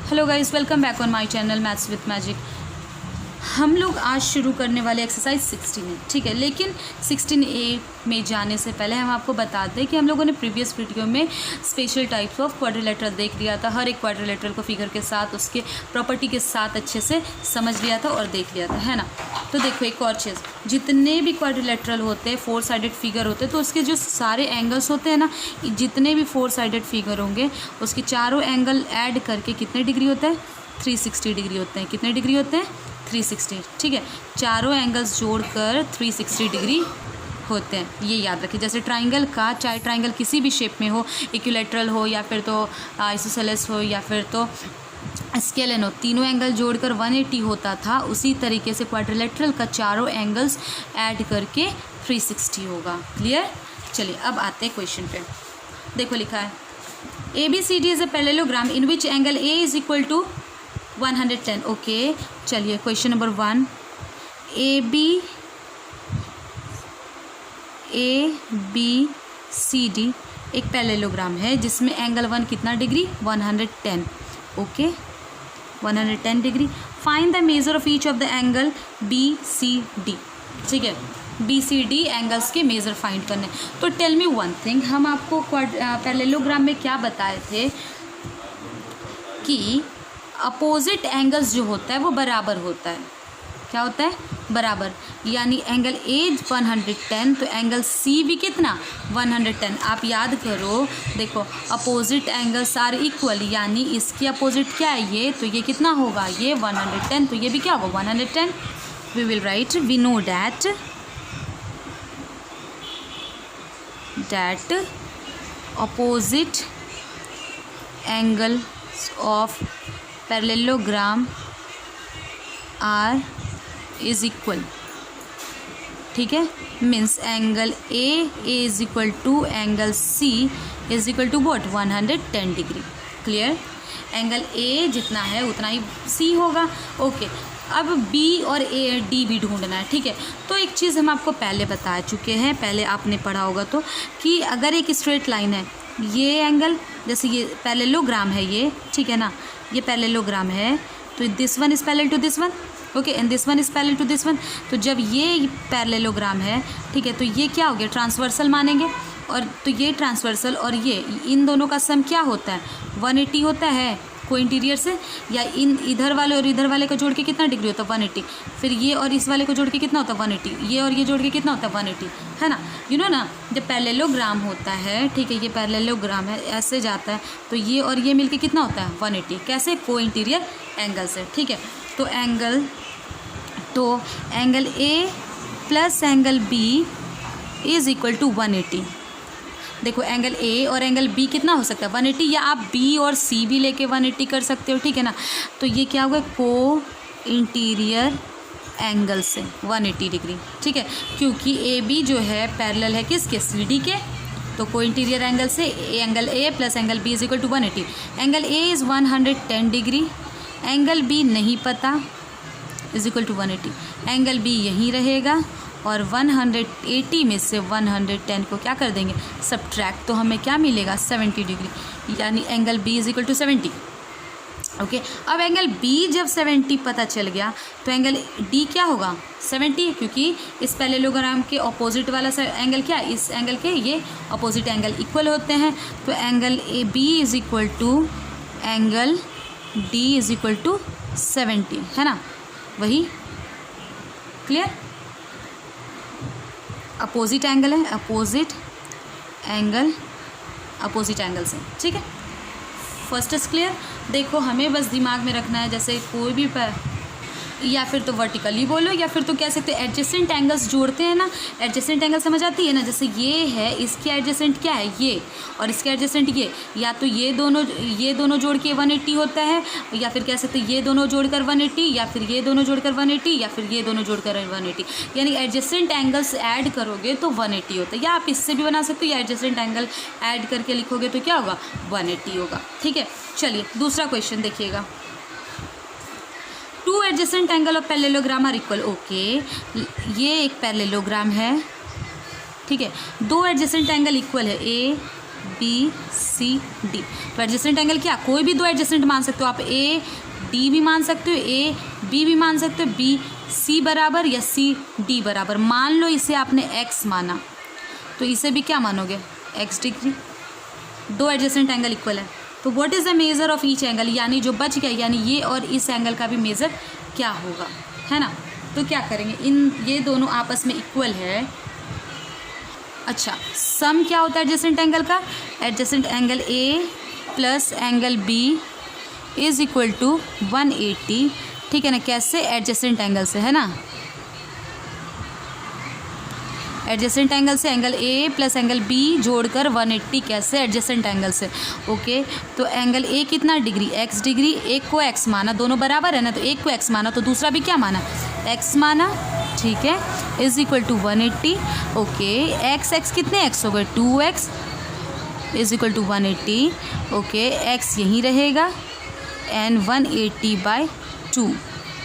Hello guys, welcome back on my channel maths with magic. हम लोग आज शुरू करने वाले एक्सरसाइज 16 है, ठीक है। लेकिन 16A में जाने से पहले हम आपको बताते हैं कि हम लोगों ने प्रीवियस वीडियो में स्पेशल टाइप्स ऑफ क्वाड्रिलेटरल देख लिया था। हर एक क्वाड्रिलेटरल को फिगर के साथ, उसके प्रॉपर्टी के साथ अच्छे से समझ लिया था और देख लिया था, है ना। तो देखो एक और चीज़, जितने भी क्वाड्रिलेटरल होते हैं, 4 साइडेड फिगर होते हैं, तो उसके जो सारे एंगल्स होते हैं ना, जितने भी 4 साइडेड फिगर होंगे उसके चारों एंगल ऐड करके कितने डिग्री होता है? 360 डिग्री होते हैं। कितने डिग्री होते हैं? 360, ठीक है। चारों एंगल्स जोड़कर 360 डिग्री होते हैं, ये याद रखें। जैसे ट्राइंगल का, चाहे ट्राइंगल किसी भी शेप में हो, इक्विलैटरल हो या फिर तो आइसोसेलेस हो या फिर तो स्केलन हो, तीनों एंगल जोड़कर 180 होता था। उसी तरीके से क्वाड्रिलेटरल का चारों एंगल्स ऐड करके 360 होगा। क्लियर? चलिए अब आते हैं क्वेश्चन पे। देखो लिखा है ABCD is a parallelogram in which angle A is equal to 110। Okay, चलिए क्वेश्चन नंबर 1, ABCD एक पैरेललोग्राम है जिसमें एंगल 1 कितना degree? 110। Okay, 110 degree. Find the measure of each of the angle BCD, ठीक है। BCD एंगल्स के measure find करने। तो टेल मी वन थिंग, हम आपको पैरेललोग्राम में क्या बताए थे कि अपोजिट एंगल्स जो होता है वो बराबर होता है। क्या होता है? बराबर। यानी एंगल A 110 तो एंगल C भी कितना? 110। आप याद करो, देखो अपोजिट एंगल्स आर इक्वल, यानी इसकी अपोजिट क्या है? ये, तो ये कितना होगा? ये 110, तो ये भी क्या होगा? 110। We will write, we know that opposite angles of parallelogram are is equal, ठीक है। Means angle A is equal to angle C is equal to what? 110 degree. Clear? Angle A जितना है उतना ही C होगा। ओके, अब B और D भी ढूंढना है, ठीक है। तो एक चीज़ हम आपको पहले बता चुके हैं, पहले आपने पढ़ा होगा तो, कि अगर एक स्ट्रेट लाइन है, ये एंगल, जैसे ये पैरेललोग्राम है ये, ठीक है ना, ये पैरेललोग्राम है, तो this one is parallel to this one, okay, and this one is parallel to this one. तो जब ये पैरेललोग्राम है, ठीक है, तो ये क्या हो गया? ट्रांसवर्सल मानेंगे। और तो ये ट्रांसवर्सल और ये, इन दोनों का सम क्या होता है? 180 होता है को इंटीरियर से, या इन इधर वाले और इधर वाले को जोड़ के कितना डिग्री होता है? 180। फिर ये और इस वाले को जोड़ के कितना होता है? 180। ये और ये जोड़ के कितना होता है? 180, है ना। यू नो ना, जब पैरेललोग्राम होता है, ठीक है, ये पैरेललोग्राम है, ऐसे जाता है, तो ये और ये मिलके कितना होता है? 180। कैसे? को इंटीरियर एंगल से, ठीक है। तो angle A plus angle B is equal to 180। देखो एंगल A और एंगल B कितना हो सकता है? 180, या आप B और C भी लेके 180 कर सकते हो, ठीक है ना। तो ये क्या होगा? को इंटीरियर एंगल से 180 डिग्री, ठीक है, क्योंकि AB जो है पैरेलल है किसके? CD के। तो को इंटीरियर एंगल से angle A plus angle B is equal to 180। Angle A is 110 degree, angle B नहीं पता, is equal to 180। Angle B यहीं रहेगा और 180 में से 110 को क्या कर देंगे? सब्ट्रैक्ट। तो हमें क्या मिलेगा? 70 डिग्री, यानी angle B is equal to 70। Okay, अब एंगल B जब 70 पता चल गया तो एंगल D क्या होगा? 70, क्योंकि इस पैरेललोग्राम के ऑपोजिट वाला एंगल क्या है? इस एंगल के ये ऑपोजिट एंगल इक्वल होते हैं। तो angle B is equal to angle D is equal to 70, है ना, वही। क्लियर? अपोजिट एंगल है, अपोजिट एंगल से, ठीक है। First is clear. देखो हमें बस दिमाग में रखना है, जैसे कोई भी या फिर तो वर्टिकली बोलो या फिर तो कह सकते हैं एडजेसेंट एंगल्स जोड़ते हैं ना। एडजेसेंट एंगल समझ आती है ना, जैसे ये है, इसके एडजेसेंट क्या है? ये, और इसके एडजेसेंट ये, या तो ये दोनों जोड़ के 180 होता है, या फिर कह सकते हैं ये दोनों जोड़कर 180, या फिर ये दोनों जोड़कर 180, या फिर ये दोनों जोड़कर 180। यानी एडजेसेंट एंगल्स ऐड करोगे तो 180 होता है, या आप इससे भी बना सकते हो, या एडजेसेंट एंगल ऐड करके लिखोगे तो क्या होगा? 180 होगा, ठीक है। चलिए दूसरा क्वेश्चन देखिएगा। 2 adjacent angle of parallelogram are equal. Okay, ये एक पैरेललोग्राम है, ठीक है, 2 एडजेसेंट एंगल इक्वल है, A बी सी डी। तो एडजेसेंट एंगल क्या, कोई भी दो एडजेसेंट मान सकते हो आप, ए डी भी मान सकते हो, ए बी भी मान सकते हो, बी सी बराबर या सी डी बराबर। मान लो इसे आपने एक्स माना तो इसे भी क्या मानोगे, एक्स डिग्री। दो एडजेसेंट एंगल इक्वल है तो what is the measure of each angle, यानी जो बच गया, यानी ये और इस एंगल का भी मेजर क्या होगा, है ना। तो क्या करेंगे, इन ये दोनों आपस में इक्वल है। अच्छा, सम क्या होता है एडजेसेंट एंगल का, adjacent angle A plus angle B is equal to 180, ठीक है ना। कैसे, एडजेसेंट एंगल से, है ना। एडजेसेंट एंगल से angle A plus angle B जोड़कर 180, कैसे, एडजेसेंट एंगल से। ओके, तो एंगल ए कितना डिग्री, एक्स डिग्री, एक को एक्स माना, दोनों बराबर है ना, तो एक को एक्स माना तो दूसरा भी क्या माना, एक्स माना, ठीक है, is equal to 180। Okay, X कितने एक्स हो गए, 2x is equal to 180। Okay, X यहीं रहेगा एंड 180/2,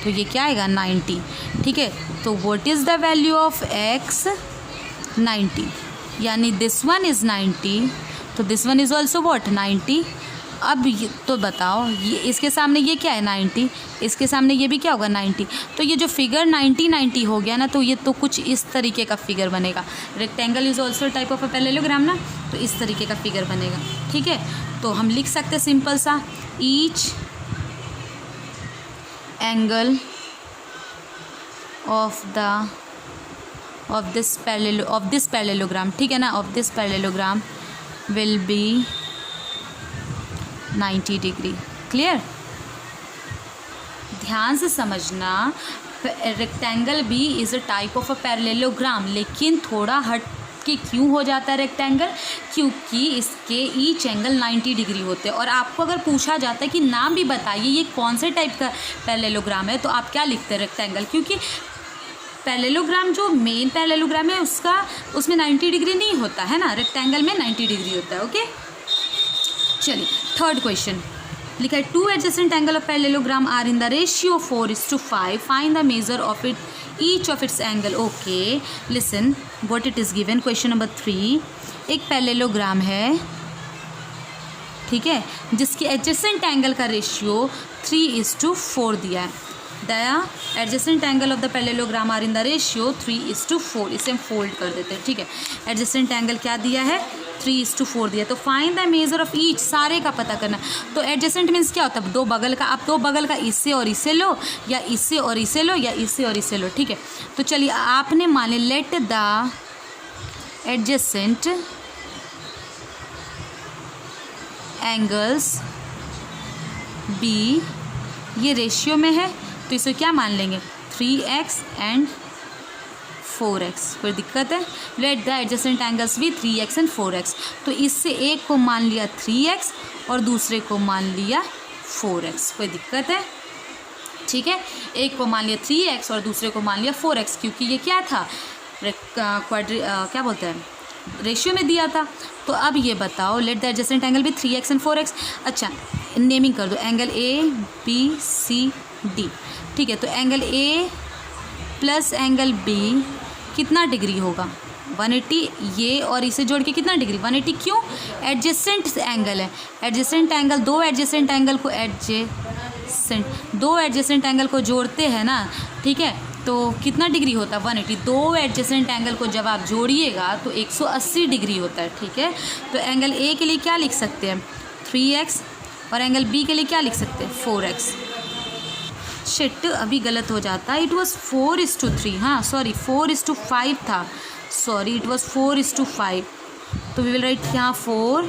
तो ये क्या आएगा, 90, ठीक है। तो what is the value of x, 90, यानी दिस वन इज़ 90, तो this one is also what, 90। अब ये तो बताओ, ये इसके सामने ये क्या है, 90, इसके सामने ये भी क्या होगा, 90। तो ये जो फिगर 90 हो गया ना, तो ये तो कुछ इस तरीके का फिगर बनेगा। Rectangle is also type of a parallelogram ना, तो इस तरीके का फिगर बनेगा, ठीक है। तो हम लिख सकते हैं सिंपल सा, each angle of this parallelogram, ठीक है ना, of this parallelogram will be 90 degree. Clear, ध्यान से समझना, रेक्टेंगल भी is a type of a parallelogram, लेकिन थोड़ा हट के क्यों हो जाता है रेक्टेंगल, क्योंकि इसके ईच एंगल 90 डिग्री होते हैं। और आपको अगर पूछा जाता है कि नाम भी बताइए ये कौन से टाइप का पैरेललोग्राम है, तो आप क्या लिखते हैं, रेक्टेंगल, क्योंकि पैरेललोग्राम जो मेन पैरेललोग्राम है उसमें 90 डिग्री नहीं होता है ना, रेक्टेंगल में 90 डिग्री होता है। ओके, चलिए थर्ड क्वेश्चन लिखा है, two adjacent angle of parallelogram are in the ratio 4:5, find the measure of it each of its angle. Okay, listen what it is given. Question number 3, एक parallelogram है, ठीक है, जिसकी एडजेसेंट एंगल का ratio 3:4 दिया है। The adjacent angle of the parallelogram are in the ratio 3:4, इसे हम फोल्ड कर देते हैं, ठीक है। एडजेसेंट एंगल क्या दिया है, 3:4 दिया। तो find the measure of each, सारे का पता करना। तो एडजेसेंट मीन्स क्या होता है, दो बगल का। आप दो बगल का इससे और इसे लो, या इससे और इसे लो, या इससे और इसे लो, ठीक है। तो चलिए आपने मान लिया, let the adjacent angles be, ये रेशियो में है तो इसे क्या मान लेंगे, 3x एंड 4x, कोई दिक्कत है। लेट द एडजेसेंट एंगल्स भी 3x एंड 4x, तो इससे एक को मान लिया 3x और दूसरे को मान लिया 4x, कोई दिक्कत है, ठीक है। एक को मान लिया 3x और दूसरे को मान लिया 4x, क्योंकि ये क्या था, क्या बोलते हैं, रेशियो में दिया था। तो अब ये बताओ, लेट द एडजेसेंट एंगल भी 3x एंड 4x। अच्छा, नेमिंग कर दो, angle A B C D, ठीक है। तो angle A plus angle B कितना डिग्री होगा, 180, ये और इसे जोड़ के कितना डिग्री, 180। क्यों, एडजेसेंट एंगल है, एडजेसेंट एंगल, दो एडजेसेंट एंगल को जोड़ते हैं ना, ठीक है, तो कितना डिग्री होता है, 180। दो एडजेसेंट एंगल को जब आप जोड़िएगा तो 180 डिग्री होता है, ठीक है। तो एंगल ए के लिए क्या लिख सकते हैं, 3x, और एंगल बी के लिए क्या लिख सकते हैं, 4x। शिट, अभी गलत हो जाता है, इट वॉज 4:3, हाँ सॉरी 4:5 था, सॉरी इट वॉज 4:5। तो वी विल राइट यहाँ 4,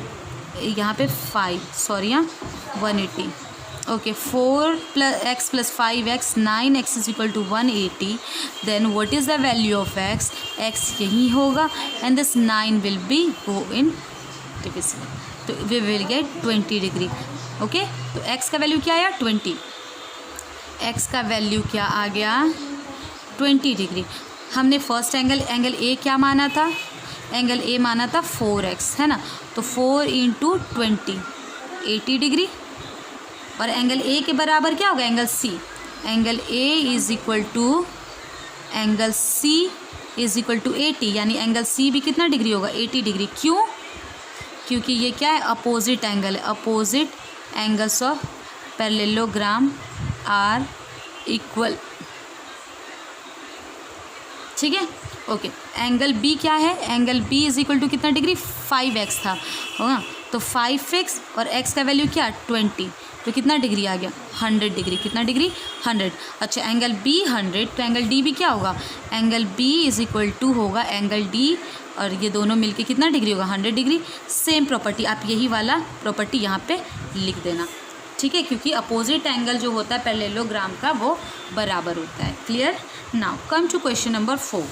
यहाँ पे 5, सॉरी हाँ 180। Okay, 4x + 5x, 9x is equal to 180। Then what is the value of x, x यही होगा and this 9 will be go in divisible, तो we will get 20 degree. Okay, तो x का value क्या आया, 20, x का value क्या आ गया, 20 डिग्री। हमने फर्स्ट एंगल ए क्या माना था, एंगल ए माना था 4x, है ना, तो 4 × 20, 80 डिग्री। और एंगल ए के बराबर क्या होगा, angle C, angle A is equal to angle C is equal to 80, यानी एंगल सी भी कितना डिग्री होगा, 80 डिग्री। क्यों, क्योंकि ये क्या है, अपोजिट एंगल है। Opposite angles of parallelogram are equal, ठीक है। ओके, एंगल बी क्या है, angle B is equal to कितना डिग्री, 5x था, होगा। तो 5x और x का वैल्यू क्या, 20, तो कितना डिग्री आ गया, 100 डिग्री। कितना डिग्री, 100। अच्छा, एंगल बी 100, तो एंगल डी भी क्या होगा, angle B is equal to होगा एंगल डी, और ये दोनों मिलके कितना डिग्री होगा, 100 डिग्री। सेम प्रॉपर्टी, आप यही वाला प्रॉपर्टी यहाँ पे लिख देना, ठीक है, क्योंकि अपोजिट एंगल जो होता है पैरेललोग्राम का वो बराबर होता है। Clear. Now come to question number 4।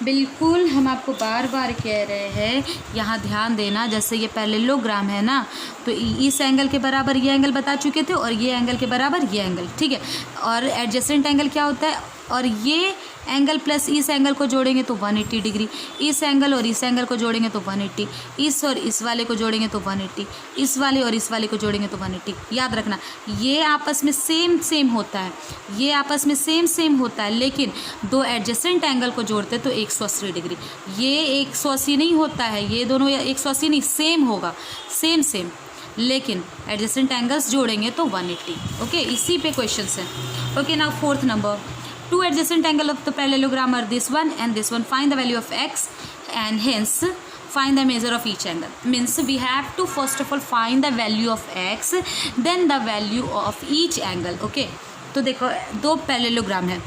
बिल्कुल हम आपको बार बार कह रहे हैं, यहाँ ध्यान देना, जैसे ये पैरेललोग्राम है ना, तो इस एंगल के बराबर ये एंगल बता चुके थे और ये एंगल के बराबर ये एंगल, ठीक है। और एडजेसेंट एंगल क्या होता है, और ये एंगल प्लस इस एंगल को जोड़ेंगे तो 180 डिग्री, इस एंगल और इस एंगल को जोड़ेंगे तो 180, इस और इस वाले को जोड़ेंगे तो 180, इस वाले और इस वाले को जोड़ेंगे तो 180। याद रखना, ये आपस में सेम होता है, ये आपस में सेम होता है, लेकिन दो एडजेसेंट एंगल को जोड़ते तो 180 डिग्री। ये 180 नहीं होता है, ये दोनों 180 नहीं, सेम होगा, सेम, लेकिन एडजेसेंट एंगल्स जोड़ेंगे तो 180। ओके, इसी पे क्वेश्चन है। Okay, now 4th number, two adjacent angle of the parallelogram are this one and this one. Find the value of x and hence find the measure of each angle. Means we have to first of all find the value of x, then the value of each angle. Okay, तो देखो दो parallelogram है,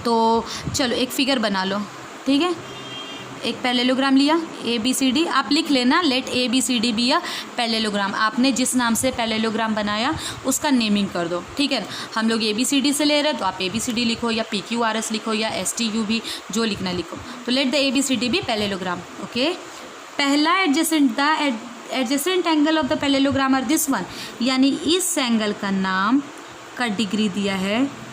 तो चलो एक figure बना लो, ठीक है। एक पैरेललोग्राम लिया ABCD, आप लिख लेना, let ABCD be a parallelogram. आपने जिस नाम से पैरेललोग्राम बनाया उसका नेमिंग कर दो, ठीक है। हम लोग ABCD से ले रहे हैं तो आप ABCD लिखो या PQRS लिखो या STU भी, जो लिखना लिखो। तो let the ABCD be parallelogram. Okay, पहला adjacent angle of the parallelogram are this one, यानी इस एंगल का नाम का डिग्री दिया है।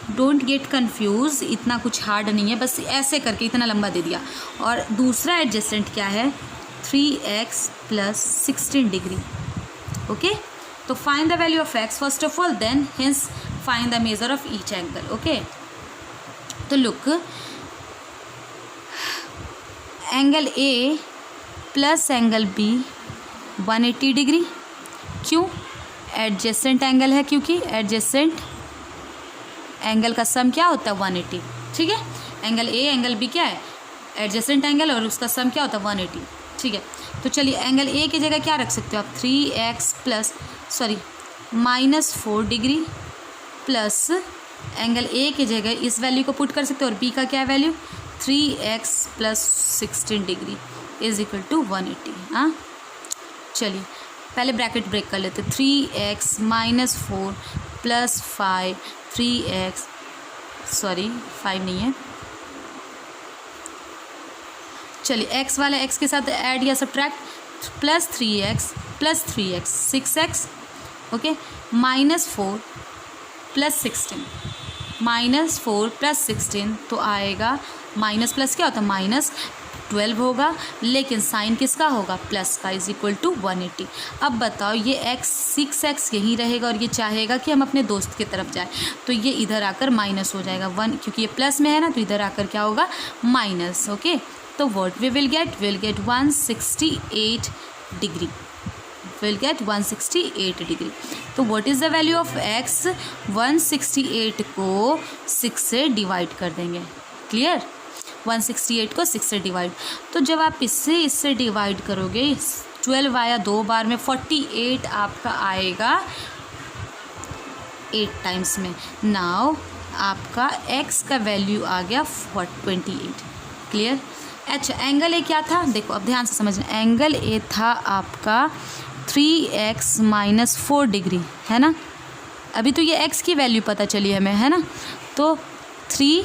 डोंट गेट कन्फ्यूज, इतना कुछ हार्ड नहीं है, बस ऐसे करके इतना लंबा दे दिया। और दूसरा एडजेसेंट क्या है, 3x + 16 डिग्री। ओके, तो find the value of x first of all, then hence find the measure of each angle. Okay, तो look, angle A plus angle B 180 degree. क्यों, एडजेसेंट एंगल है, क्योंकि एडजेसेंट एंगल का सम क्या होता है, 180, ठीक है। एंगल A एंगल B क्या है, एडजेसेंट एंगल, और उसका सम क्या होता है, 180, ठीक है। तो चलिए एंगल A की जगह क्या रख सकते हो आप, -4 डिग्री प्लस एंगल A की जगह इस वैल्यू को पुट कर सकते हो, और B का क्या value, 3x + 16 degree is equal to 180। हाँ, चलिए पहले ब्रैकेट ब्रेक कर लेते, 3x - 4 + 5, 3x, सॉरी 5 नहीं है, चलिए x वाला x के साथ ऐड या subtract, plus 3x + 3x 6x। Okay, -4 + 16, -4 + 16 तो आएगा, माइनस प्लस क्या होता है, -12 होगा, लेकिन साइन किसका होगा, प्लस का, इज इक्वल टू 180। अब बताओ, ये x 6x यहीं रहेगा और ये चाहेगा कि हम अपने दोस्त की तरफ जाए, तो ये इधर आकर माइनस हो जाएगा 1, क्योंकि ये प्लस में है ना, तो इधर आकर क्या होगा, माइनस। ओके, तो what we will get 168 degree, will get 168 degree. तो what is the value of x, 168 को 6 से डिवाइड कर देंगे। क्लियर, 168 को 6 से डिवाइड, तो जब आप इससे डिवाइड करोगे, 12 आया 2 बार में, 48 आपका आएगा 8 टाइम्स में। नाउ आपका x का वैल्यू आ गया 28। क्लियर। अच्छा, एंगल A क्या था, देखो अब ध्यान से समझना, एंगल A था आपका 3x - 4 डिग्री, है ना। अभी तो ये x की वैल्यू पता चली हमें, है ना, तो 3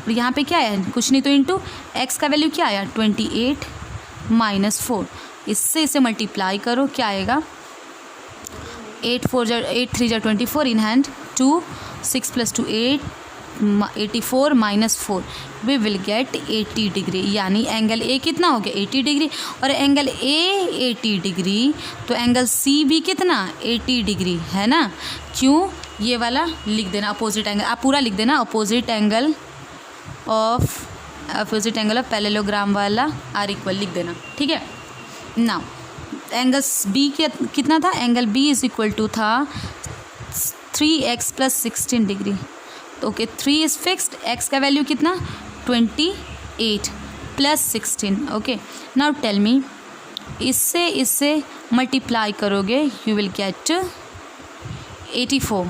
और यहाँ पे क्या है, कुछ नहीं तो इंटू x का वैल्यू क्या आया, 28 - 4, इससे इसे मल्टीप्लाई करो, क्या आएगा, 8 3 = 24 in hand, 2 6 + 2 8 84 - 4 we will get 80 degree, यानी एंगल A कितना हो गया, 80 डिग्री, और एंगल A 80 डिग्री, तो एंगल C भी कितना, 80 डिग्री, है ना। क्यों, ये वाला लिख देना अपोजिट एंगल, आप पूरा लिख देना, opposite angle of opposite angle of parallelogram वाला आर इक्वल लिख देना, ठीक है। नाउ एंगल बी कितना था, angle B is equal to था 3x प्लस 16 डिग्री। तो ओके 3 इज़ फिक्स्ड, x का वैल्यू कितना 28 plus 16। Okay now tell me, इससे मल्टीप्लाई करोगे यू विल गेट 84।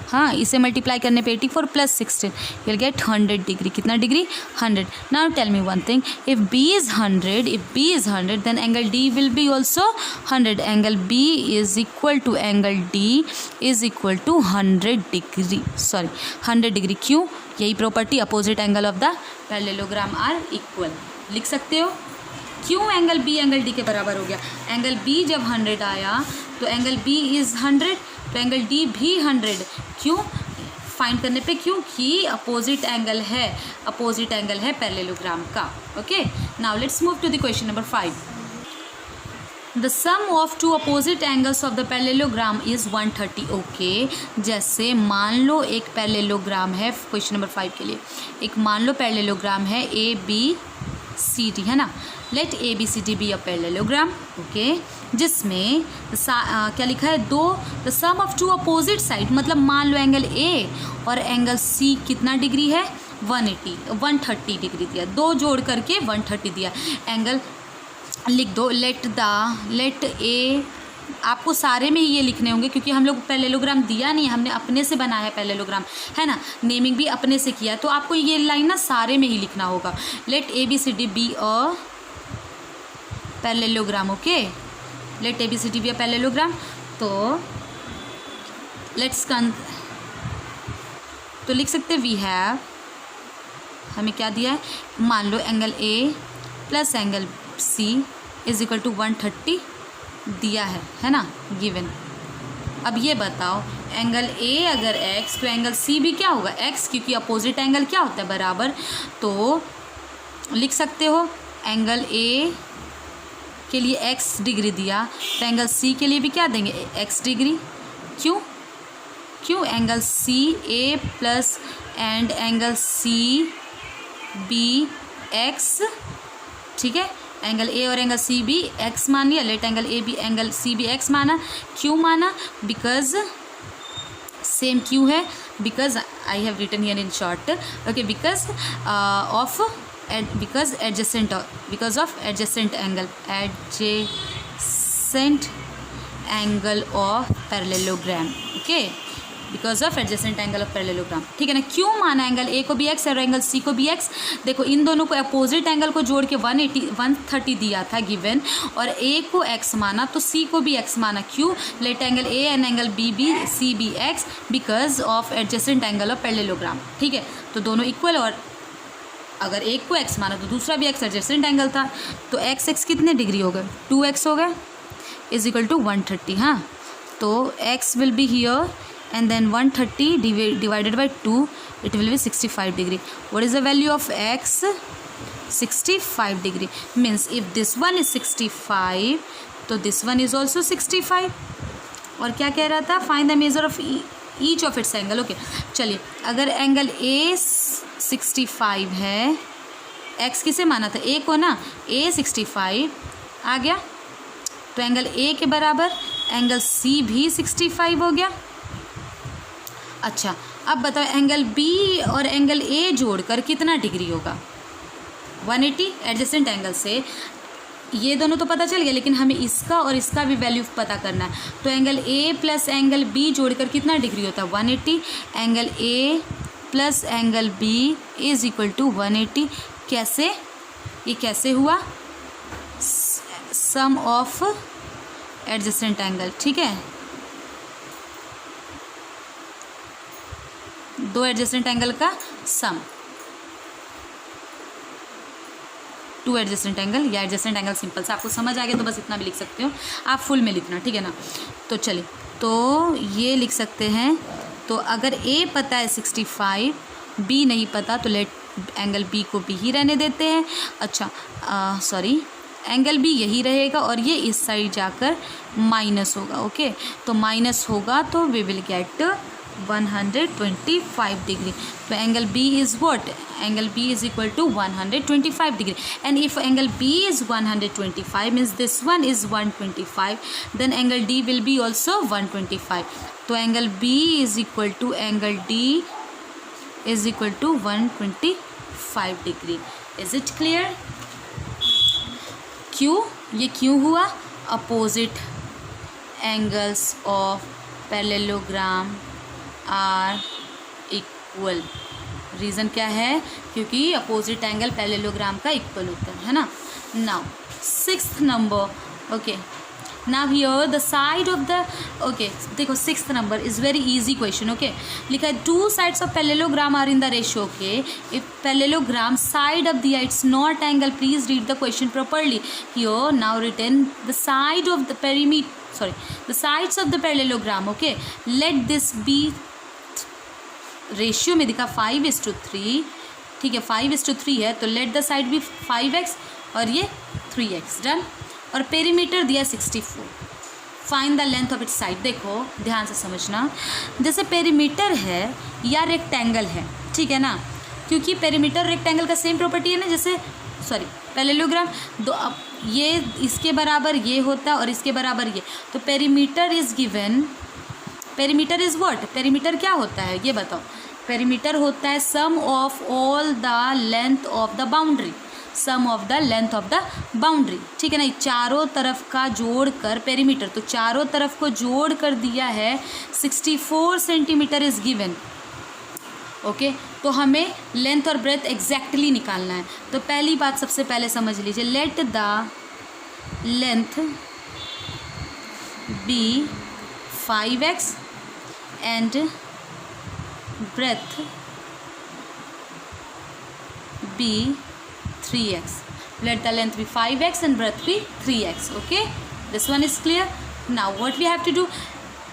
हाँ, इसे मल्टीप्लाई करने पे 84 प्लस 16 विल गेट 100 डिग्री। कितना degree 100। Now tell me one thing, if B is 100 then angle D will be also 100। angle B is equal to angle D is equal to 100 degree, sorry 100 degree. क्यों? यही property, opposite angle of the parallelogram are equal. लिख सकते हो क्यों angle B angle D के बराबर हो गया। एंगल B जब 100 आया तो एंगल B इज़ 100, तो एंगल D भी 100। क्यों? फाइंड करने पे, क्योंकि अपोजिट एंगल है पैरेललोग्राम का। Okay now let's move to the question number 5। The sum of two opposite angles of the parallelogram is 130। Okay जैसे मान लो एक पैरेललोग्राम है, क्वेश्चन नंबर 5 के लिए एक मान लो पैरेललोग्राम है ABCD, है ना। Let ABCD be a parallelogram, okay, जिसमें क्या लिखा है, the sum of two opposite side, मतलब मान लो एंगल A और एंगल C कितना डिग्री है 130 डिग्री दिया, दो जोड़ करके 130 दिया। एंगल लिख दो, लेट A, आपको सारे में ही ये लिखने होंगे क्योंकि हम लोग पैरेललोग्राम दिया नहीं है, हमने अपने से बनाया है पैरेललोग्राम, है ना, नेमिंग भी अपने से किया है, तो आपको ये लाइन ना सारे में ही लिखना होगा। Let ABCD be a parallelogram, okay, let ABCD be a parallelogram. तो तो लिख सकते वी हैव, हमें क्या दिया है, मान लो angle A plus angle C is equal to 130 दिया है ना, गिवन। अब ये बताओ एंगल A अगर x तो एंगल C भी क्या होगा x, क्योंकि अपोजिट एंगल क्या होता है बराबर। तो लिख सकते हो एंगल A के लिए x डिग्री दिया तो एंगल C के लिए भी क्या देंगे x डिग्री। क्यों angle C A plus and angle C B x, ठीक है, एंगल A और एंगल C भी x मान लिया। लेट एंगल A भी एंगल C भी x माना। क्यों माना? बिकॉज सेम क्यों है, because I have written here in short, okay, because of adjacent angle of parallelogram, okay, because of adjacent angle of parallelogram, ठीक है ना। क्यों माना एंगल A को भी x और एंगल C को भी x, देखो इन दोनों को अपोजिट एंगल को जोड़ के 130 दिया था गिवन, और A को x माना तो C को भी x माना। क्यों? Let angle A and angle B भी C भी x because of adjacent angle of parallelogram, ठीक है। तो दोनों इक्वल, और अगर एक को x माना तो दूसरा भी x एडजेसेंट एंगल था, तो x कितने डिग्री हो गए 2x हो गए, इज इक्वल टू 130। हाँ, तो x will be here and then 130 divided by 2, it will be 65 degree. What is the value of x? 65 degree. Means if this one is 65 तो this one is also 65। और क्या कह रहा था, find the measure of each of its angle, okay। चलिए, अगर angle A 65 है, x किसे माना था, A को ना, A 65 आ गया, तो एंगल A के बराबर एंगल C भी 65 हो गया। अच्छा, अब बताओ एंगल B और एंगल A जोड़कर कितना डिग्री होगा 180। एडजेसेंट एंगल से ये दोनों तो पता चल गया, लेकिन हमें इसका और इसका भी वैल्यू पता करना है। तो angle A plus angle B जोड़कर कितना डिग्री होता है 180। Angle A plus angle B is equal to 180। कैसे, ये कैसे हुआ, सम ऑफ एडजेसेंट एंगल, ठीक है, दो एडजेसेंट एंगल का सम, टू एडजेसेंट एंगल या एडजेसेंट एंगल, सिंपल से आपको समझ आ गया तो बस इतना भी लिख सकते हो, आप फुल में लिखना, ठीक है ना। तो चलिए, तो ये लिख सकते हैं, तो अगर A पता है 65, B नहीं पता, तो लेट एंगल B को B ही रहने देते हैं। अच्छा, सॉरी, एंगल B यही रहेगा और ये इस साइड जाकर माइनस होगा, ओके। तो माइनस होगा तो वी विल गेट 125 डिग्री. तो angle B is what? Angle B is equal to 125 degree. And if angle B is 125 means this one is 125, then angle D will be also 125. तो angle B is equal to angle D is equal to 125 degree. Is it clear? क्यों? ये क्यों हुआ? Opposite angles of parallelogram are equal. Reason क्या है? क्योंकि opposite angle parallelogram का equal होता है ना. नाउ 6th नंबर. Okay, now here the side of the, okay देखो 6th नंबर is very easy question. Okay, लिखा है 2 sides of parallelogram are in the ratio. Okay, if parallelogram side of the it's not angle, please read the question properly. Here now written the side of the the sides of the parallelogram. Okay, let this be ratio में दिखा 5:3. ठीक है, 5:3 है, तो let the side B 5x और ये 3x. Done. और perimeter दिया 64. Find the length of its side. देखो ध्यान से समझना, जैसे पेरीमीटर है या रेक्टेंगल है, ठीक है ना, क्योंकि पेरीमीटर रेक्टेंगल का सेम प्रॉपर्टी है ना, जैसे पैरेललोग्राम दो, अब ये इसके बराबर ये होता है और इसके बराबर ये, तो perimeter is given. Perimeter is what? Perimeter क्या होता है ये बताओ? पेरीमीटर होता है sum of all the length of the boundary. Sum of the length of the boundary, ठीक है ना, चारों तरफ का जोड़ कर पेरीमीटर, तो चारों तरफ को जोड़ कर दिया है 64 सेंटीमीटर इज गिवन. ओके, तो हमें लेंथ और ब्रेथ एग्जैक्टली निकालना है. तो पहली बात सबसे पहले समझ लीजिए, let the length be 5x and breadth be 3x. let the length be 5x and breadth be 3x. okay, this one is clear. now what we have to do,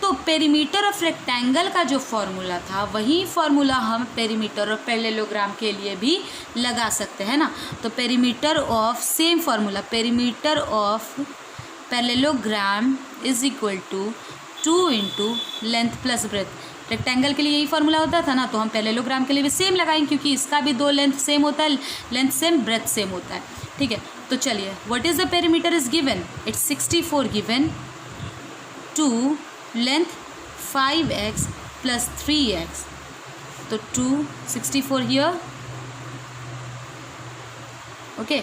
तो पेरीमीटर ऑफ रेक्टेंगल का जो formula था वही formula हम perimeter of parallelogram के लिए भी लगा सकते हैं ना. तो perimeter of same formula, perimeter of parallelogram is equal to 2 into length plus breadth. Rectangle के लिए यही फॉर्मूला होता था ना, तो हम पैरेललोग्राम के लिए भी सेम लगाएंगे क्योंकि इसका भी 2 लेंथ सेम होता है, लेंथ सेम ब्रेथ सेम होता है. ठीक है, तो चलिए what is the perimeter is given? It's 64 given two length 5x plus 3x. तो 264 हियर. ओके,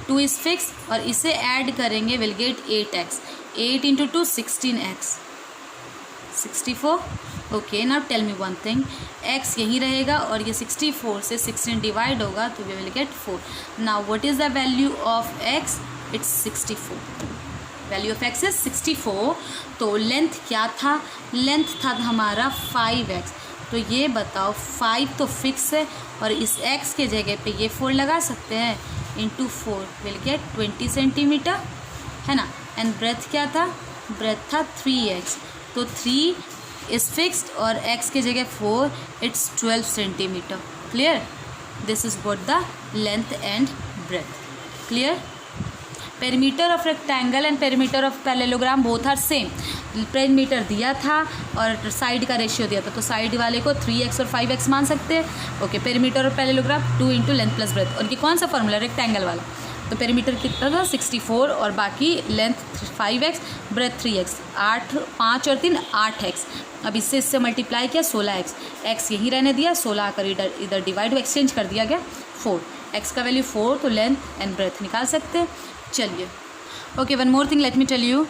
2 इज फिक्स और इसे ऐड करेंगे will get 8x. 8 into 2 16x 64. Okay, now tell me one thing, x यही रहेगा और ये 64 से 16 डिवाइड होगा तो we will get 4. Now what is the value of x? It's 64. Value of x is 64. तो लेंथ क्या था? लेंथ था हमारा 5x. तो ये बताओ 5 तो फिक्स है और इस x के जगह पे ये 4 लगा सकते हैं, इंटू 4 विल गेट 20 सेंटीमीटर, है ना. एंड ब्रेथ क्या था? ब्रेथ था 3x. तो 3 इज फिक्स्ड और x के जगह 4, it's 12 centimetre. Clear? This is what the length and breadth. Clear? Perimeter of rectangle and perimeter of parallelogram both are same. पेरीमीटर दिया था और साइड का रेशियो दिया था, तो साइड वाले को 3x और 5x मान सकते हैं. Okay, perimeter of parallelogram 2 into length plus breath. और ये कौन सा फॉर्मूला? रेक्टेंगल वाला. तो पेरीमीटर कितना था? 64 और बाकी लेंथ 5x, ब्रेथ 3x. 8 5 और 3 8x. अब इससे मल्टीप्लाई किया 16x. x यहीं रहने दिया, 16 आकर इधर डिवाइड एक्सचेंज कर दिया गया 4. x का वैल्यू 4, तो लेंथ एंड ब्रेथ निकाल सकते हैं. चलिए, okay, one more thing let me tell you.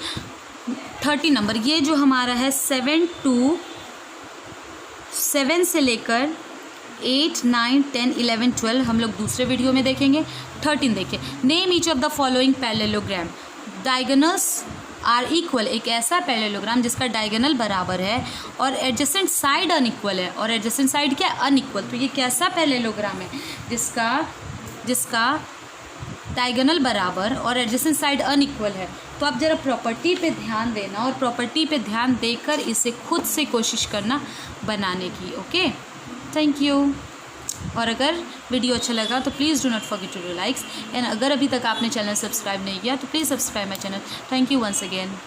30 number, ये जो हमारा है 7 से लेकर 8 9 10 11 12 हम लोग दूसरे वीडियो में देखेंगे. 13 देखिए, name each of the following parallelogram. Diagonals are equal. एक ऐसा पैरेललोग्राम जिसका डायगोनल बराबर है और एडजेसेंट साइड अनइक्वल है. और एडजेसेंट साइड क्या? अनइक्वल. तो ये कैसा पैरेललोग्राम है जिसका डायगोनल बराबर और एडजेसेंट साइड अनइक्वल है? तो आप ज़रा प्रॉपर्टी पे ध्यान देना और प्रॉपर्टी पे ध्यान देकर इसे खुद से कोशिश करना बनाने की. Okay, thank you. और अगर वीडियो अच्छा लगा तो please do not forget to do likes. And अगर अभी तक आपने चैनल सब्सक्राइब नहीं किया तो please subscribe my channel. Thank you once again.